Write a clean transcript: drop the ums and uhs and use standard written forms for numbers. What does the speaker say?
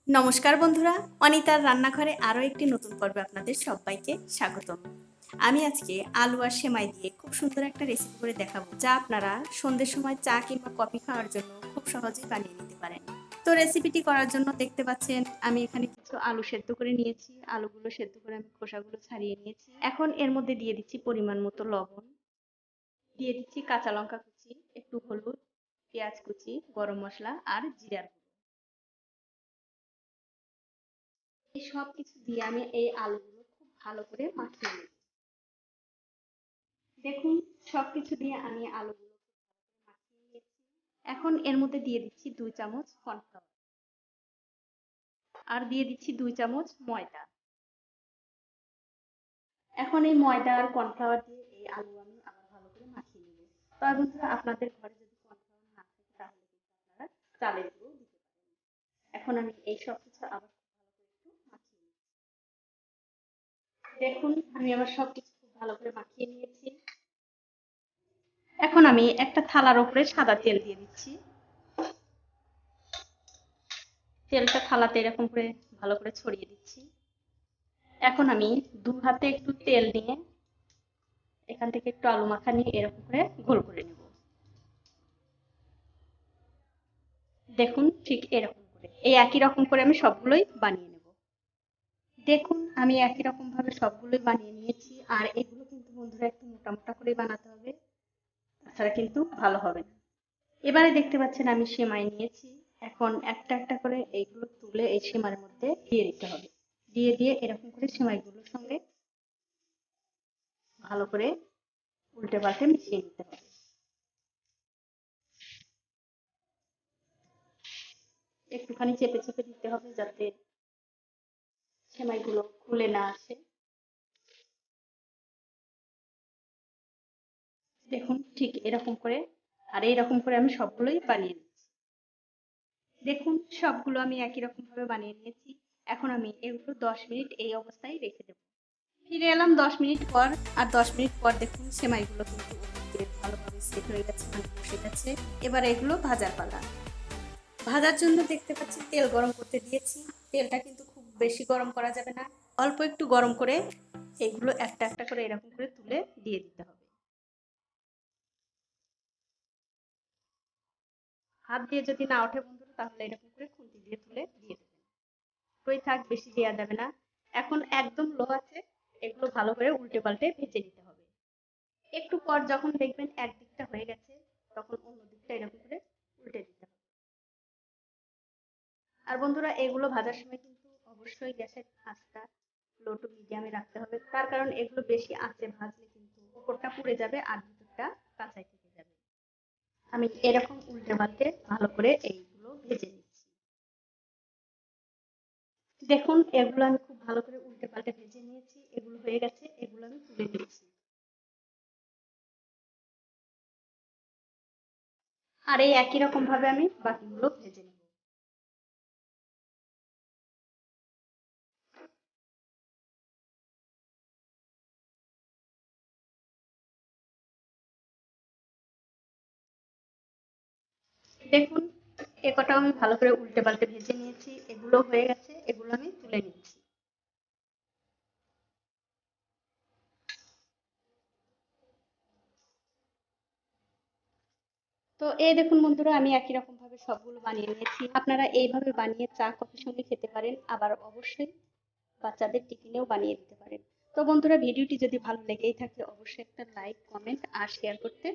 নমস্কার বন্ধুরা, অনিতার রান্নাঘরে আরও একটি নতুন পর্বে আপনাদের সবাইকে স্বাগতম। আমি আজকে আলু আর সেমাই দিয়ে খুব সুন্দর একটা রেসিপি করে দেখাবো, যা আপনারা সন্ধ্যের সময় চা কিংবা কফি খাওয়ার জন্য খুব সহজেই বানিয়ে নিতে পারেন। তো রেসিপিটি করার জন্য দেখতে পাচ্ছেন আমি এখানে কিছু আলু সেদ্ধ করে নিয়েছি। আলুগুলো সেদ্ধ করে আমি খোসাগুলো ছাড়িয়ে নিয়েছি। এখন এর মধ্যে দিয়ে দিচ্ছি পরিমাণ মতো লবণ, দিয়ে দিচ্ছি কাঁচা লঙ্কা কুচি, একটু হলুদ, পেঁয়াজ কুচি, গরম মশলা আর জিরার গুঁড়ো। এই সব কিছু দিয়ে আমি এই আলুগুলো খুব ভালো করে মাখিয়ে নেব। দেখুন, সবকিছু দিয়ে আমি আলুগুলো মাখিয়ে নিয়েছি। এখন এর মধ্যে দিয়ে দিচ্ছি 2 চামচ কর্নফ্লাওয়ার আর দিয়ে দিচ্ছি 2 চামচ ময়দা। এখন এই ময়দা আর কর্নফ্লাওয়ার দিয়ে এই আলু আমি আবার ভালো করে মাখিয়ে নেব। তবে বন্ধুরা, আপনাদের ঘরে যদি কর্নফ্লাওয়ার না থাকে তাহলে কিন্তু আপনারা চালের গুঁড়ো দিতে পারেন। এখন আমি এই সব কিছু আবার খুব ভালো করে একটু মাখিয়ে নিচ্ছি। দেখুন, আমি আবার সবকিছু খুব ভালো করে মাখিয়ে নিয়েছি। এখন আমি একটা থালার উপরে সাদা তেল দিয়ে দিচ্ছি। তেলটা থালাতে এরকম করে ভালো করে ছড়িয়ে দিচ্ছি। এখন আমি 2 হাতে একটু তেল নিয়ে এখান থেকে একটু আলু মাখা নিয়ে এরকম করে গোল করে নেব। দেখুন, ঠিক এরকম করে এই একই রকম করে আমি সবগুলোই বানিয়ে নেব। দেখুন, আমি একই রকম ভাবে সবগুলোই বানিয়ে নিয়েছি। আর এগুলো কিন্তু বন্ধুরা একটু মোটা মোটা করে বানাতে হবে, তাছাড়া কিন্তু ভালো হবে না। এবারে দেখতে পাচ্ছেন আমি সেমাই নিয়েছি। এখন একটা একটা করে এইগুলো তুলে এই সেমাইয়ের মধ্যে দিয়ে দিতে হবে। দিয়ে দিয়ে এরকম করে সেমাইগুলোর সঙ্গে ভালো করে উল্টে পাল্টে মিশিয়ে নিতে হবে। একটুখানি চেপে চেপে দিতে হবে যাতে সেমাইগুলো খুলে না আসে। দেখুন, ঠিক এরকম করে আর এইরকম করে আমি সবগুলোই বানিয়ে নিচ্ছি। দেখুন, সবগুলো আমি একই রকম ভাবে বানিয়ে নিয়েছি। এখন আমি এগুলো 10 মিনিট এই অবস্থায় রেখে দেবো। ফিরে এলাম 10 মিনিট পর। আর 10 মিনিট পর দেখুন সেমাইগুলো কিন্তু ভালোভাবে সেট হয়ে গেছে, মানে বসে গেছে। এবার এগুলো ভাজার পালা। ভাজার জন্য দেখতে পাচ্ছি তেল গরম করতে দিয়েছি। তেলটা কিন্তু খুব বেশি গরম করা যাবে না, অল্প একটু গরম করে এগুলো একটা একটা করে এরকম করে তুলে দিয়ে দিতে হবে। হাত দিয়ে যদি না ওঠে বন্ধুরা, তাহলে এরকম করে খুন্তি দিয়ে তুলে দিয়ে দেবেন। ওই থাক, বেশি দেওয়া যাবে না। এখন একদম লো আছে, এগুলো ভালো করে উল্টে পাল্টে ভেজে নিতে হবে। একটু পর যখন দেখবেন একদিকটা হয়ে গেছে, তখন অন্য দিকটা এরকম করে উল্টে দিতে হবে। আর বন্ধুরা, এগুলো ভাজার সময় কিন্তু অবশ্যই গ্যাসের আঁচটা লো টু মিডিয়ামে রাখতে হবে, তার কারণ এগুলো বেশি আঁচে ভাজলে কিন্তু উপরটা পুড়ে যাবে আর ভিতরটা কাঁচাই থেকে যাবে। আমি এরকম উল্টে পাল্টে ভালো করে এইগুলো ভেজে নিচ্ছি। দেখুন, এগুলো আমি খুব ভালো করে উল্টে পাল্টে ভেজে নিয়েছি। এগুলো হয়ে গেছে, এগুলো আমি তুলে নিচ্ছি। আর এই একই রকম ভাবে আমি বাকিগুলো ভেজে নেব। দেখুন, এ কটাও আমি ভালো করে উল্টে পাল্টে ভেজে নিয়েছি। এগুলো হয়ে গেছে, এগুলো আমি তুলে নিচ্ছি। তো এই দেখুন বন্ধুরা, আমি একই রকম ভাবে সবগুলো বানিয়ে নিয়েছি। আপনারা এইভাবে বানিয়ে চা কফির সঙ্গে খেতে পারেন, আবার অবশ্যই বাচ্চাদের টিফিনেও বানিয়ে দিতে পারেন। তো বন্ধুরা, ভিডিওটি যদি ভালো লেগেই থাকে অবশ্যই একটা লাইক, কমেন্ট আর শেয়ার করতে